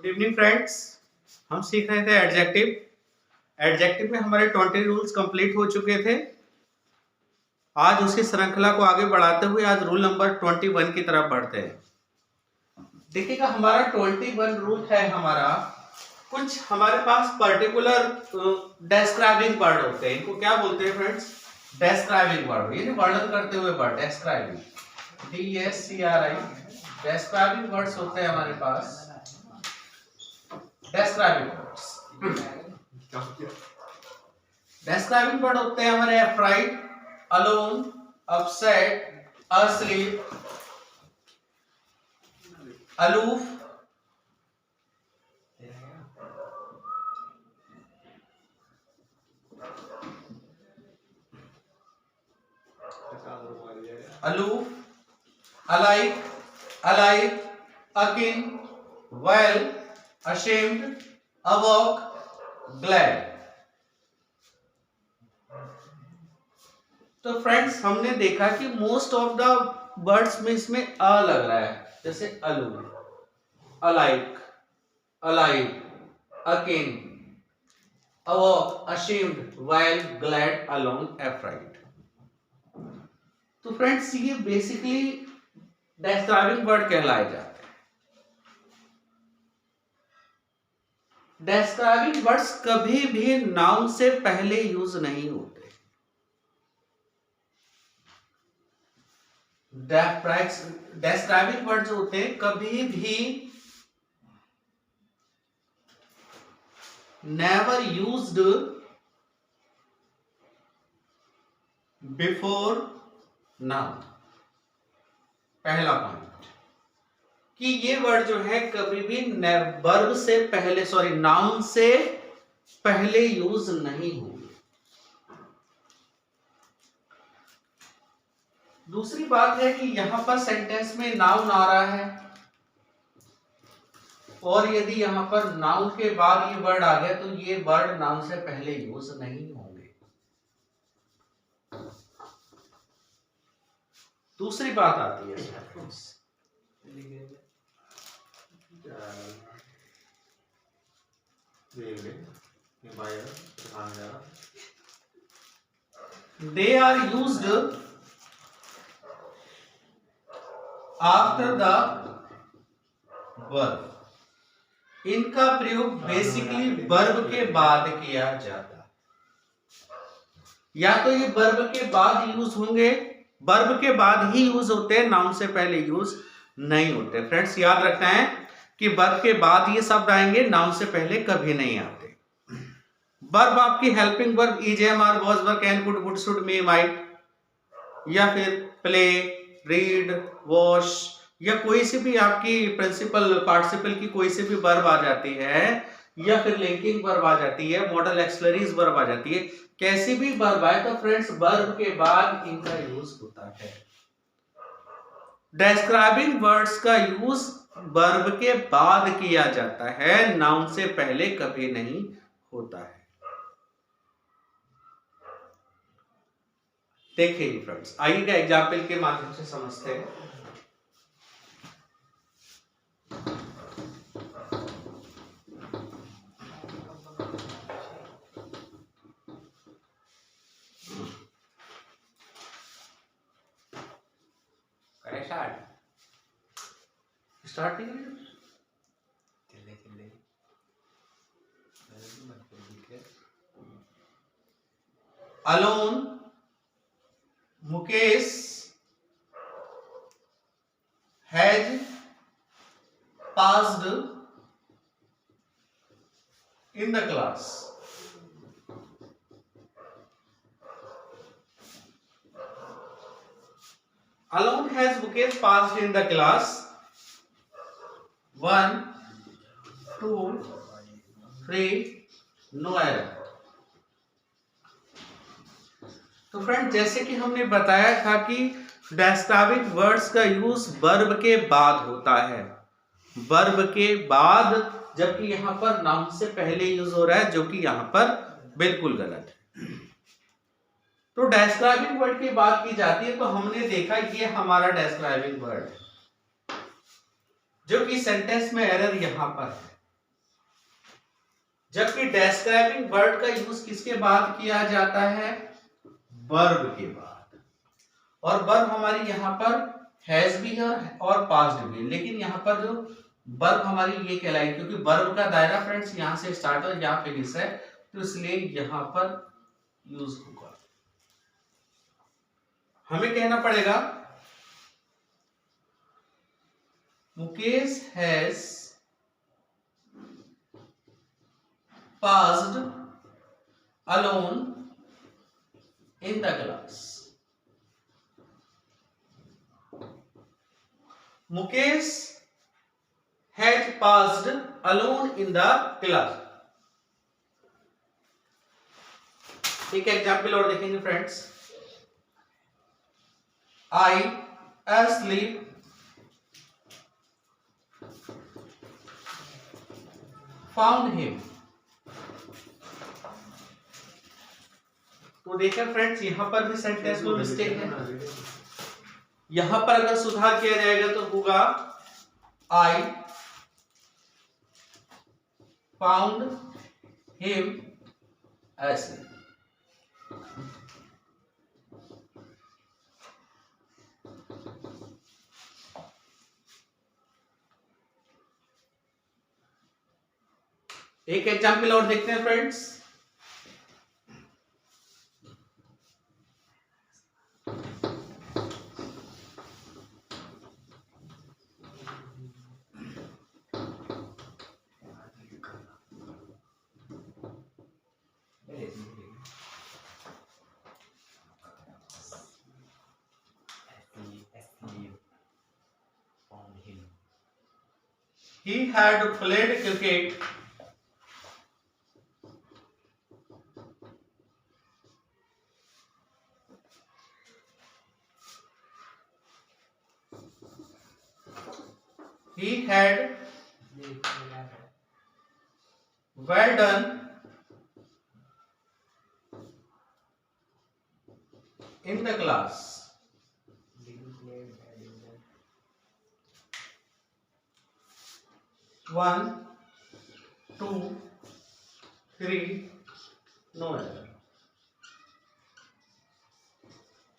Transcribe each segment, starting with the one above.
Good evening friends. हम सीख रहे थे एडजेक्टिव। एडजेक्टिव में हमारे 20 रूल्स कंप्लीट हो चुके थे। आज उसी श्रृंखला को आगे बढ़ाते हुए आज रूल नंबर 21 की तरफ बढ़ते हैं। देखिएगा, हमारा 21 रूल है हमारा, कुछ हमारे पास पर्टिकुलर डेस्क्राइबिंग वर्ड होते हैं। इनको क्या बोलते हैं फ्रेंड्स? डेस्क्राइबिंग वर्ड, यानी वर्णन करते हुए वर्ड, डेस्क्राइबिंग, DSCRI। डेस्क्राइबिंग वर्ड्स होते हैं हमारे पास, डेस्क्राइबिंग वर्ड्स। डेस्क्राइबिंग वर्ड होते हैं हमारे afraid, alone, upset, asleep, aloof, aloof, alike, alive, akin, well, ashamed, awoke, glad। तो फ्रेंड्स, हमने देखा कि मोस्ट ऑफ द वर्ड्स में इसमें अ लग रहा है, जैसे aloof, alike, alive, akin, awake, ashamed, while, glad, alone, afraid। तो फ्रेंड्स, ये बेसिकली डेस्क्राइबिंग वर्ड कहलाए जाते हैं। डेस्क्राइबिंग वर्ड्स कभी भी नाउन से पहले यूज नहीं होते। डेस्क्राइबिंग वर्ड्स होते हैं कभी भी नेवर यूज्ड बिफोर नाउन। पहला पॉइंट कि ये वर्ड जो है कभी भी वर्ब से पहले, नाउन से पहले यूज नहीं होंगे। दूसरी बात है कि यहां पर सेंटेंस में नाउन आ रहा है, और यदि यहां पर नाउन के बाद ये वर्ड आ गया तो ये वर्ड नाउन से पहले यूज नहीं होंगे। दूसरी बात आती है they are used after the verb। इनका प्रयोग बेसिकली वर्ब के बाद किया जाता है, या तो ये वर्ब के बाद यूज होंगे, वर्ब के बाद ही यूज होते हैं, नाउन से पहले यूज नहीं होते। फ्रेंड्स, याद रखना है कि वर्ब के बाद ये शब्द आएंगे, नाउन से पहले कभी नहीं आते। वर्ब आपकी helping verb is, am, are, was, were, can, could, would, should, may, might, या फिर प्ले, रीड, वॉश, या कोई सी भी आपकी प्रिंसिपल पार्टिसिपल की कोई सी भी वर्ब आ जाती है, या फिर लिंकिंग वर्ब आ जाती है, मॉडल एक्सलरीज वर्ब आ जाती है, कैसी भी वर्ब आए तो फ्रेंड्स वर्ब के बाद इनका यूज होता है। डेस्क्राइबिंग वर्ड्स का यूज वर्ब के बाद किया जाता है, नाउन से पहले कभी नहीं होता है। देखिए फ्रेंड्स, आइएगा एग्जाम्पल के माध्यम से समझते हैं। Start alone, Mukesh has passed in the class. Alone has Mukesh passed in the class 1, 2, 3, no error। तो फ्रेंड, जैसे कि हमने बताया था कि डेस्क्राइबिंग वर्ड्स का यूज वर्ब के बाद होता है, वर्ब के बाद, जबकि यहां पर नाउन से पहले यूज हो रहा है, जो कि यहां पर बिल्कुल गलत है। तो डेस्क्राइबिंग वर्ड की बात की जाती है तो हमने देखा ये हमारा डेस्क्राइबिंग वर्ड है, जो कि सेंटेंस में एरर यहां पर है। जबकि डिस्क्राइबिंग वर्ड का यूज किसके बाद किया जाता है? वर्ब के बाद। और वर्ब हमारी यहाँ पर हैज भी है और पास्ट भी, लेकिन यहाँ पर जो वर्ब हमारी ये कहलाई, क्योंकि वर्ब का दायरा फ्रेंड्स यहाँ से स्टार्ट और यहाँ फिनिश है, तो इसलिए यहाँ पर यूज होगा। हमें कहना पड़ेगा Mukesh has passed alone in the class. Mukesh had passed alone in the class. एक एग्जाम्पल और देखेंगे friends. I asleep found him. तो देखें फ्रेंड्स, यहां पर भी सेंटेंस में मिस्टेक है। यहां पर अगर सुधार किया जाएगा तो होगा आई फाउंड हिम asleep. एक एग्जाम्पल और देखते हैं friends. He had played cricket he had well done in the class. One, two, three, no error.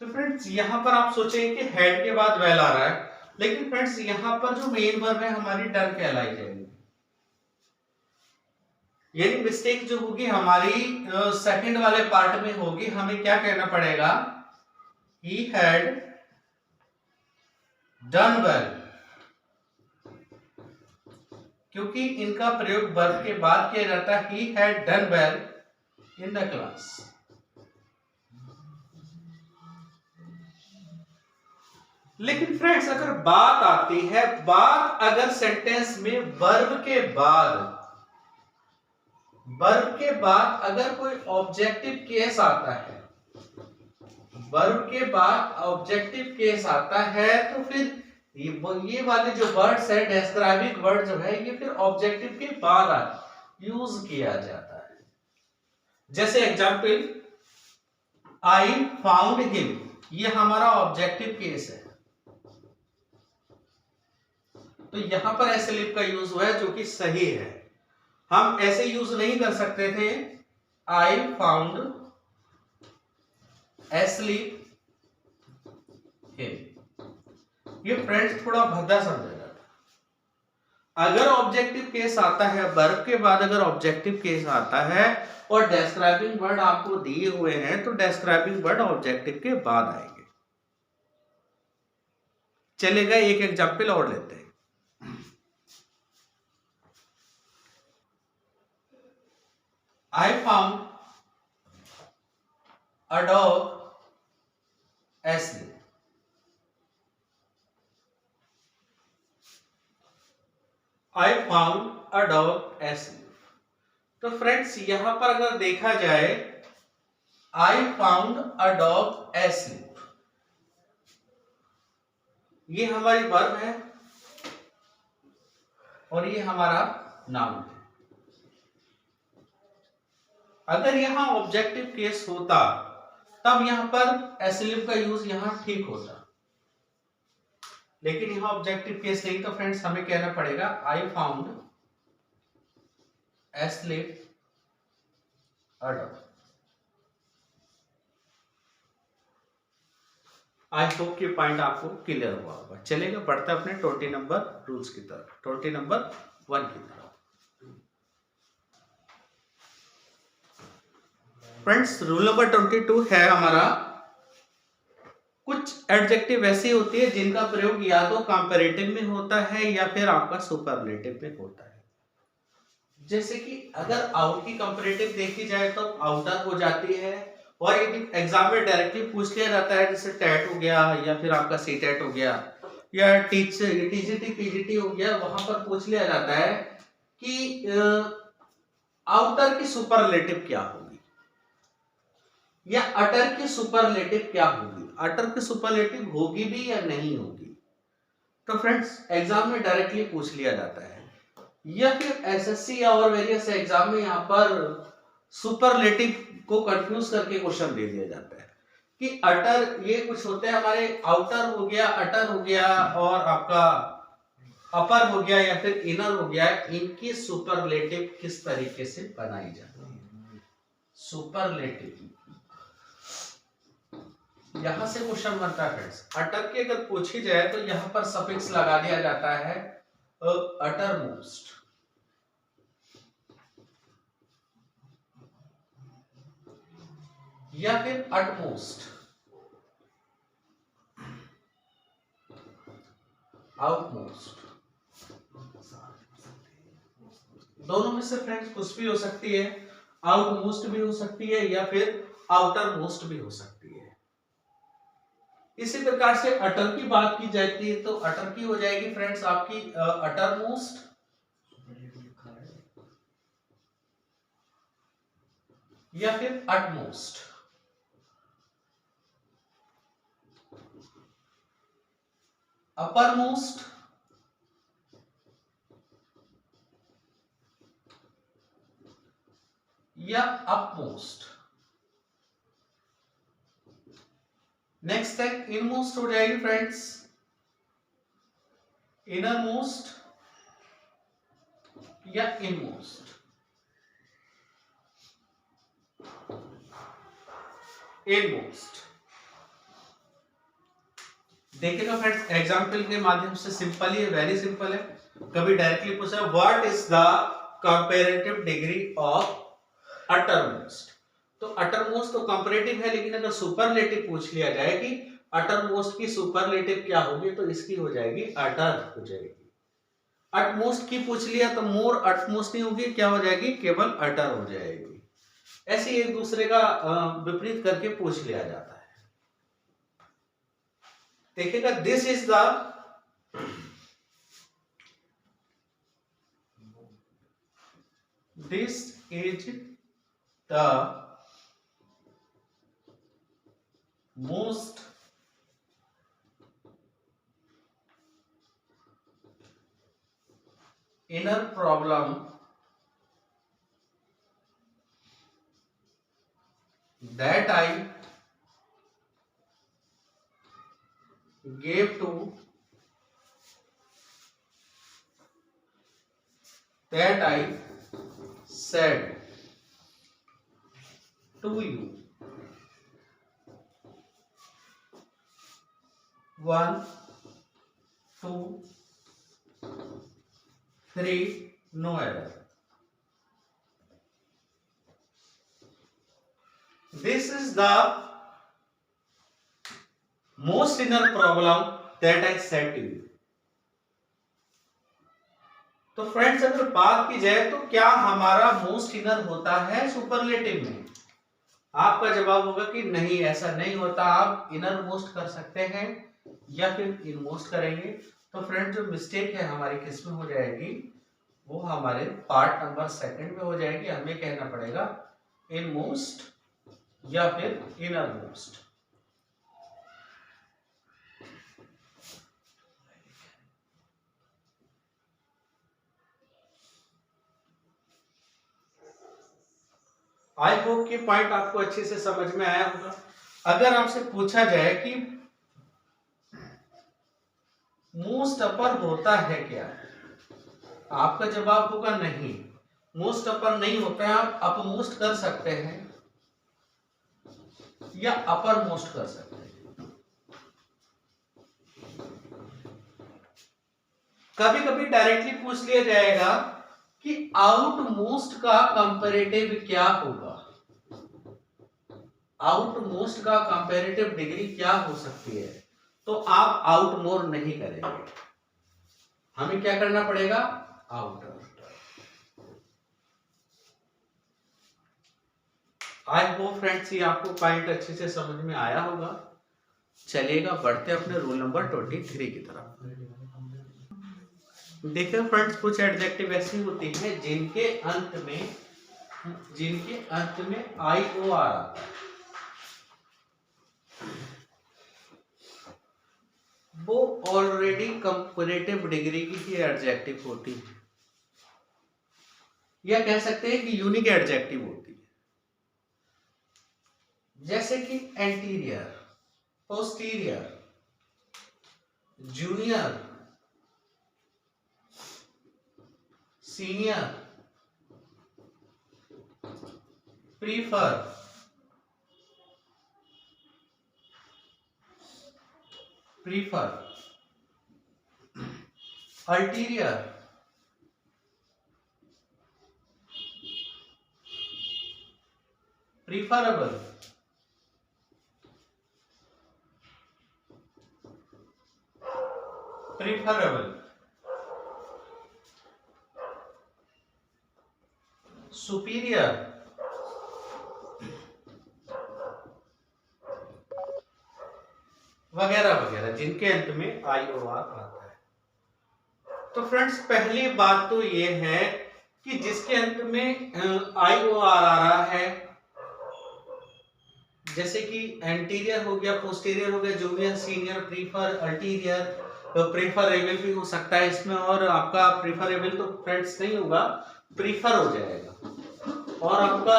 तो फ्रेंड्स यहां पर आप सोचेंगे कि हेड के बाद वेल आ रहा है, लेकिन फ्रेंड्स यहां पर जो मेन वर्ब है हमारी डन कहलाई जाएगी। यानी मिस्टेक जो होगी हमारी सेकंड वाले पार्ट में होगी। हमें क्या कहना पड़ेगा? He had done well, क्योंकि इनका प्रयोग वर्ब के बाद किया जाता है। He had done well in the class. लेकिन फ्रेंड्स अगर बात आती है, बात अगर सेंटेंस में वर्ब के बाद अगर कोई ऑब्जेक्टिव केस आता है, वर्ब के बाद ऑब्जेक्टिव केस आता है, तो फिर ये वाले जो वर्ड्स है डिस्क्राइबिंग वर्ड जो है ये फिर ऑब्जेक्टिव के बाद यूज किया जाता है। जैसे एग्जांपल आई फाउंड हिम, ये हमारा ऑब्जेक्टिव केस है, तो यहां पर एस्लीप का यूज हुआ है जो कि सही है। हम ऐसे यूज नहीं कर सकते थे आई फाउंड एस्लीप हिम, ये फ्रेंड्स थोड़ा भद्दा समझेगा। अगर ऑब्जेक्टिव केस आता है, वर्ब के बाद अगर ऑब्जेक्टिव केस आता है और डिस्क्राइबिंग वर्ड आपको दिए हुए हैं, तो डिस्क्राइबिंग वर्ड ऑब्जेक्टिव के बाद आएंगे। चलेगा, एक एग्जांपल और लेते हैं। I found a dog asleep. I found a dog asleep. तो फ्रेंड्स यहां पर अगर देखा जाए I found a dog asleep, ये हमारी वर्ब है और ये हमारा नाउन है। अगर यहां ऑब्जेक्टिव केस होता तब यहां पर एस्लीप का यूज यहां ठीक होता, लेकिन यहां ऑब्जेक्टिव केस नहीं, तो फ्रेंड्स हमें कहना पड़ेगा I found asleep order. I hope कि पॉइंट आपको क्लियर हुआ होगा। चलेगा, बढ़ता अपने 20 नंबर रूल्स की तरफ, 20 नंबर 1 की तरफ। फ्रेंड्स, रूल नंबर 22 है हमारा, कुछ एडजेक्टिव ऐसी होती है जिनका प्रयोग या तो कंपैरेटिव में होता है या फिर आपका सुपरलेटिव में होता है। जैसे कि अगर आउट की कंपैरेटिव देखी जाए तो आउटर हो जाती है, और यदि एग्जाम में डायरेक्टली पूछ लिया जाता है जैसे टेट हो गया या फिर आपका सी टेट हो गया या टीजीटी पीजीटी हो गया, वहां पर पूछ लिया जाता है कि आउटर की सुपरलेटिव क्या होगी या अटर की सुपरलेटिव क्या होगी, अटर की सुपरलेटिव होगी भी या नहीं होगी। तो फ्रेंड्स, एग्जाम में डायरेक्टली पूछ लिया जाता है, या फिर एसएससी या और वेरियस एग्जाम में यहाँ पर सुपरलेटिव को कंफ्यूज करके क्वेश्चन दे दिया जाता है कि अटर ये कुछ होते हैं हमारे, आउटर हो गया, अटर हो गया और आपका अपर हो गया या फिर इनर हो गया, इनकी सुपरलेटिव किस तरीके से बनाई जाती है। सुपरलेटिव यहां से क्वेश्चन बनता है फ्रेंड्स। अटर की अगर पूछी जाए तो यहां पर सफिक्स लगा दिया जाता है अटर मोस्ट, या फिर अटमोस्ट, आउटमोस्ट, दोनों में से फ्रेंड्स कुछ भी हो सकती है, आउटमोस्ट भी हो सकती है या फिर आउटर मोस्ट भी हो सकती है। इसी प्रकार से अटर की बात की जाती है तो अटर की हो जाएगी फ्रेंड्स आपकी अटर मोस्ट, या फिर अटमोस्ट। अपर मोस्ट, या अपमोस्ट। नेक्स्ट है इनमोस्ट हो जाएगी फ्रेंड्स, इनर मोस्ट या इनमोस्ट। इनमोस्ट देखिएगा फ्रेंड्स, एग्जांपल के माध्यम से सिंपल ही है, वेरी सिंपल है। कभी डायरेक्टली पूछा what is the comparative degree of uttermost, तो अटरमोस्ट तो कंपैरेटिव है, लेकिन अगर सुपरलेटिव पूछ लिया जाए कि अटरमोस्ट की सुपरलेटिव क्या होगी तो इसकी हो जाएगी अटर हो जाएगी। अटमोस्ट की पूछ लिया तो मोर अटमोस्ट नहीं होगी, क्या हो जाएगी, केवल अटर हो जाएगी। ऐसे एक दूसरे का विपरीत करके पूछ लिया जाता है। देखिएगा, this is the most inner problem that I gave to that I said to you. 1, 2, 3, no error. This is the most inner problem that I said to you. तो फ्रेंड्स, अगर बात की जाए तो क्या हमारा मोस्ट इनर होता है सुपरलेटिव में? आपका जवाब होगा कि नहीं, ऐसा नहीं होता। आप इनर मोस्ट कर सकते हैं या फिर इन मोस्ट करेंगे। तो फ्रेंड्स, जो मिस्टेक है हमारी किस में हो जाएगी, वो हमारे पार्ट नंबर 2 में हो जाएगी। हमें कहना पड़ेगा इन मोस्ट या फिर इनर मोस्ट। आई होप कि पॉइंट आपको अच्छे से समझ में आया होगा। अगर आपसे पूछा जाए कि मोस्ट अपर होता है क्या, आपका जवाब होगा नहीं। मोस्ट अपर नहीं होता है, आप अपमोस्ट कर सकते हैं या अपर मोस्ट कर सकते हैं। कभी कभी डायरेक्टली पूछ लिया जाएगा कि आउटमोस्ट का कंपैरेटिव क्या होगा, आउटमोस्ट का कंपैरेटिव डिग्री क्या हो सकती है, तो आप आउटमोर नहीं करेंगे, हमें क्या करना पड़ेगा, आउटर। आई होप फ्रेंड्स ये आपको पॉइंट अच्छे से समझ में आया होगा। चलिएगा बढ़ते अपने रूल नंबर 23 की तरफ। देखिए फ्रेंड्स, कुछ एडजेक्टिव ऐसी होती हैं जिनके अंत में IOR आता है, वो ऑलरेडी कंपैरेटिव डिग्री की ही एडजेक्टिव होती है, या कह सकते हैं कि यूनिक एडजेक्टिव होती है। जैसे कि anterior, posterior, junior, senior, prefer, ulterior, preferable, superior, वगैरह वगैरह, जिनके अंत में IOR आता है। तो फ्रेंड्स पहली बात तो ये है कि जिसके अंत में IOR आ रहा है, जैसे कि एंटीरियर हो गया, पोस्टीरियर हो गया, junior, senior, prefer, ulterior, preferable भी हो सकता है इसमें, और आपका प्रीफरेबल तो फ्रेंड्स नहीं होगा, प्रीफर हो जाएगा, और आपका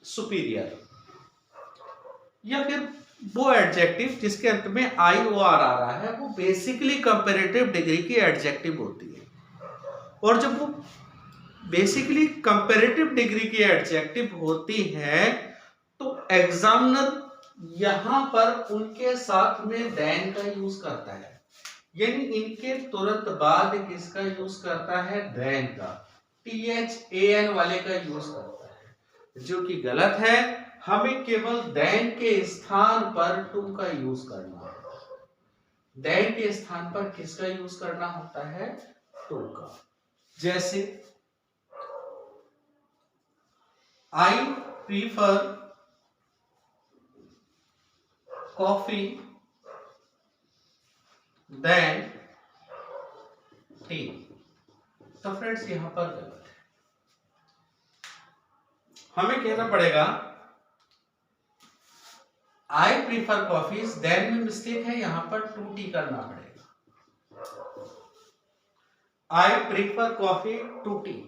सुपीरियर, या फिर वो एडजेक्टिव जिसके अंत में IOR आ रहा है, वो बेसिकली कंपैरेटिव डिग्री की एडजेक्टिव होती है। और जब वो बेसिकली कंपैरेटिव डिग्री की एडजेक्टिव होती है तो एग्जामिनर यहां पर उनके साथ में देन का यूज करता है, यानी इनके तुरंत बाद किसका यूज करता है, देन का, THAN वाले का यूज करता है, जो कि गलत है। हमें केवल देन के स्थान पर टू का यूज करना है, देन के स्थान पर किसका यूज करना होता है, टू का। जैसे I prefer coffee than tea, तो फ्रेंड्स यहां पर गलत है, हमें कहना पड़ेगा आई प्रीफर कॉफी, देन में मिस्टेक है, यहां पर 2T करना पड़ेगा, I prefer coffee 2T।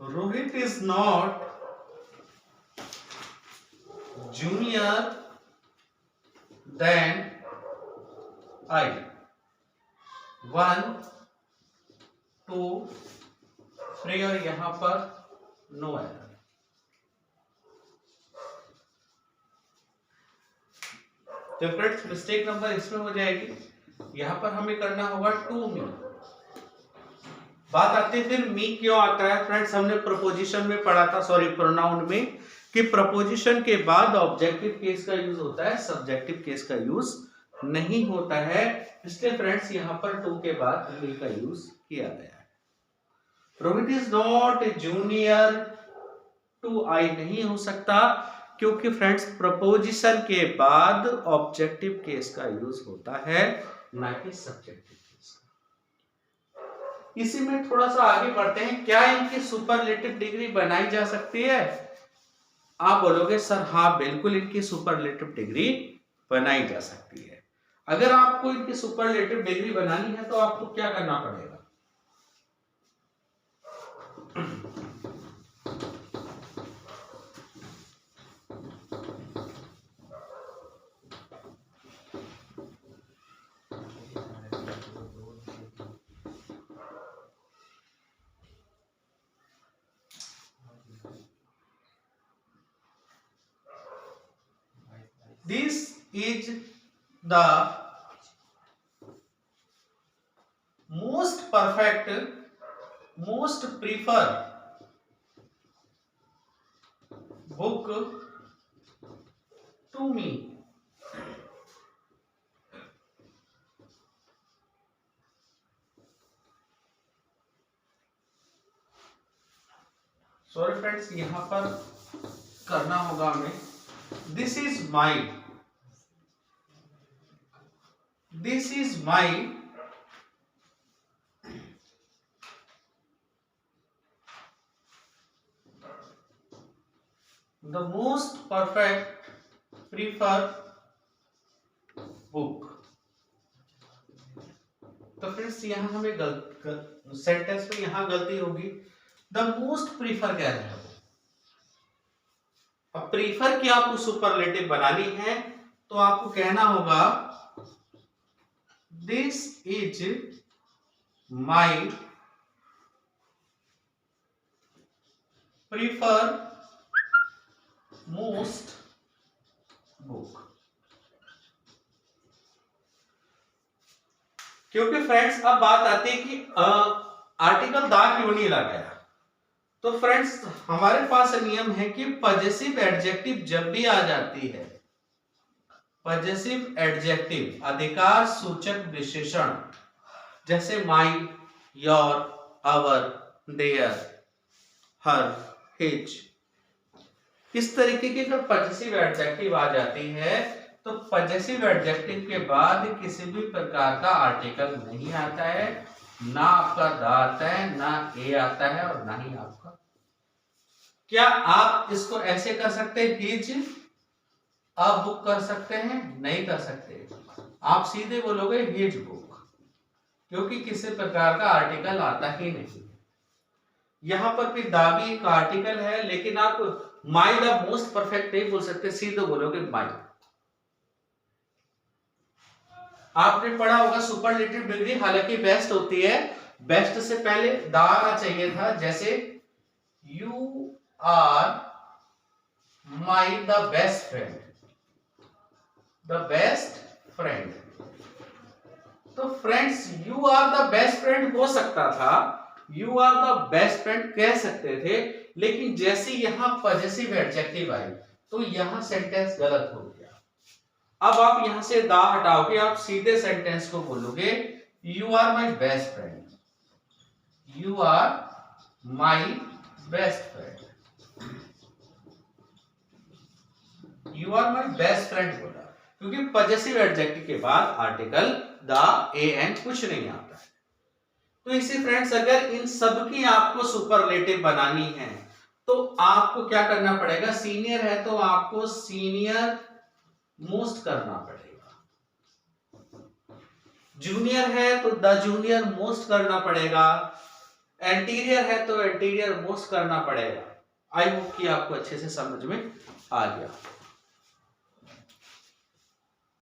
Rohit is not junior than I. 1, 2, 3 और यहां पर नो एरर। तो फ्रेंड्स मिस्टेक नंबर इसमें हो जाएगी, यहां पर हमें करना होगा टू मी। बात आती है फिर मी क्यों आता है, फ्रेंड्स हमने प्रपोजिशन में पढ़ा था, सॉरी प्रोनाउन में, कि प्रपोजिशन के बाद ऑब्जेक्टिव केस का यूज होता है, सब्जेक्टिव केस का यूज नहीं होता है, इसलिए फ्रेंड्स यहां पर टू के बाद मी का यूज किया गया है। Rohit is not junior to I नहीं हो सकता, क्योंकि फ्रेंड्स प्रपोजिशन के बाद ऑब्जेक्टिव केस का यूज होता है, ना कि सब्जेक्टिव केस का। इसी में थोड़ा सा आगे बढ़ते हैं, क्या इनकी सुपरलेटिव डिग्री बनाई जा सकती है? आप बोलोगे सर हाँ बिल्कुल इनकी सुपरलेटिव डिग्री बनाई जा सकती है। अगर आपको इनकी सुपरलेटिव डिग्री बनानी है तो आपको क्या करना पड़ेगा? This is the most perfect, most prefer book to me. Sorry friends, यहां पर करना होगा हमें this is my, this is my the most perfect prefer book. तो फ्रेंड्स यहां हमें सेंटेंस में यहां गलती होगी, द मोस्ट प्रीफर कह रहे हैं। अब प्रीफर की आपको सुपरलेटिव बनानी है तो आपको कहना होगा this is my prefer most book. क्योंकि फ्रेंड्स अब बात आती है कि आर्टिकल दा क्यों नहीं लगाया। तो फ्रेंड्स हमारे पास नियम है कि पजेसिव एडजेक्टिव जब भी आ जाती है, पजेसिव एडजेक्टिव अधिकार सूचक विशेषण, जैसे my, your, our, their, her, his, इस तरीके की अगर पजेसिव एडजेक्टिव आ जाती है तो पजेसिव एडजेक्टिव के बाद किसी भी प्रकार का आर्टिकल नहीं आता है, ना आपका द आता है, ना ए आता है और ना ही आपका। क्या आप इसको ऐसे कर सकते हैं हिज आप बुक कर सकते हैं? नहीं कर सकते। आप सीधे बोलोगे हिज बुक, क्योंकि किसी प्रकार का आर्टिकल आता ही नहीं। यहां पर भी दा भी एक आर्टिकल है, लेकिन आप माई द मोस्ट परफेक्ट नहीं बोल सकते, सीधे बोलोगे माई। आपने पढ़ा होगा सुपरलेटिव डिग्री हालांकि बेस्ट होती है, बेस्ट से पहले दा आना चाहिए था, जैसे you are my the best friend, the best friend. तो friends you are the best friend हो सकता था, you are the best friend कह सकते थे, लेकिन जैसे यहां पजेसिव एडजेक्टिव आई तो यहां सेंटेंस गलत हो गया। अब आप यहां से दा हटाओगे, आप सीधे सेंटेंस को बोलोगे you are my best friend, you are my best friend, you are my best friend बोला, क्योंकि पजेसिव एडजेक्टिव के बाद आर्टिकल द, ए, एन कुछ नहीं आता है। तो इसी फ्रेंड्स अगर इन सब की आपको सुपरलेटिव बनानी है तो आपको क्या करना पड़ेगा, सीनियर है तो आपको सीनियर मोस्ट करना पड़ेगा, जूनियर है तो द जूनियर मोस्ट करना पड़ेगा, एंटीरियर है तो एंटीरियर मोस्ट करना पड़ेगा। आई होप कि आपको अच्छे से समझ में आ गया।